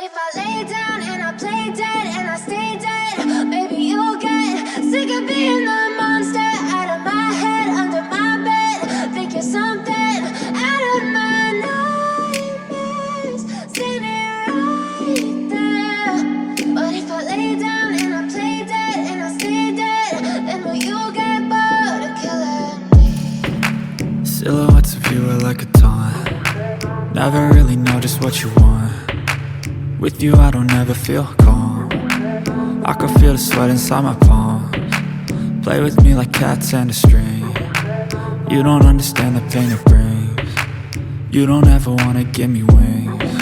if I lay down and I play dead and I stay dead, maybe you'll get sick of being the monster out of my head, under my bed. Think you're something out of my nightmares, standing right there. But if I lay down and I play dead and I stay dead, then will you get bored of killing me? Silhouettes of you are like a taunt. Never really know just what you want. With you I don't ever feel calm. I can feel the sweat inside my palms. Play with me like cats and a string. You don't understand the pain it brings. You don't ever wanna give me wings.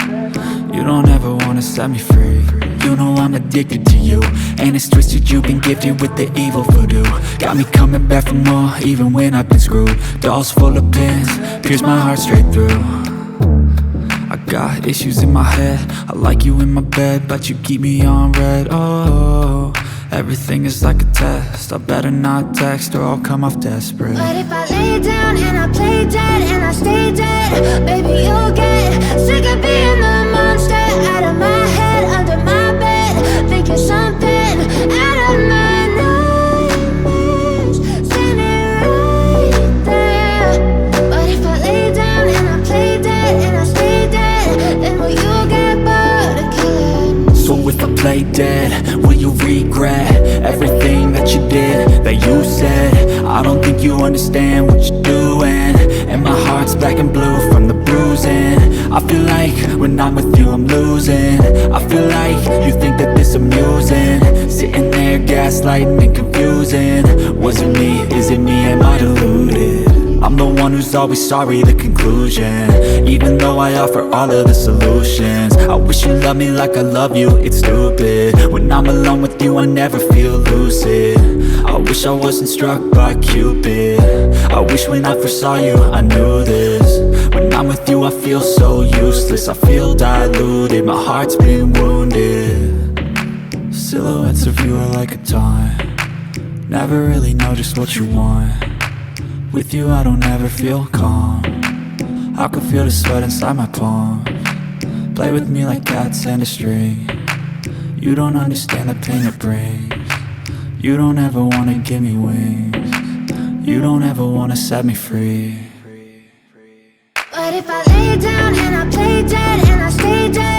You don't ever wanna set me free. You know I'm addicted to you, and it's twisted, you've been gifted with the evil voodoo. Got me coming back for more, even when I've been screwed. Dolls full of pins, pierce my heart straight through. I got issues in my head, I like you in my bed, but you keep me on red. Oh, everything is like a test, I better not text or I'll come off desperate. But if I lay down and I play dead and I stay dead, baby you'll get sick of being the monster out of my head, under my bed. Think you're something out of my nightmares, standing right there. But if I lay down and I play dead and I stay dead, then will you get bored of killing me? So if I play dead, will you regret everything that you did, that you said? I don't think you understand what you're doing, and my heart's black and blue from the bruising. I feel like when I'm with you I'm losing. I feel like you think that this amusing, sitting there gaslighting and confusing. Was it me? Is it me? Am I deluded? I'm the one who's always sorry, the conclusion, even though I offer all of the solutions. I wish you loved me like I love you, it's stupid. When I'm alone with you I never feel lucid. I wish I wasn't struck by Cupid. I wish when I first saw you I knew this. When I'm with you I feel so useless, I feel diluted, my heart's been wounded. Silhouettes of you are like a taunt. Never really know just what you want. With you I don't ever feel calm. I can feel the sweat inside my palms. Play with me like cats and a string. You don't understand the pain it brings. You don't ever wanna give me wings. You don't ever wanna set me free. But if I lay down and I play dead and I stay dead,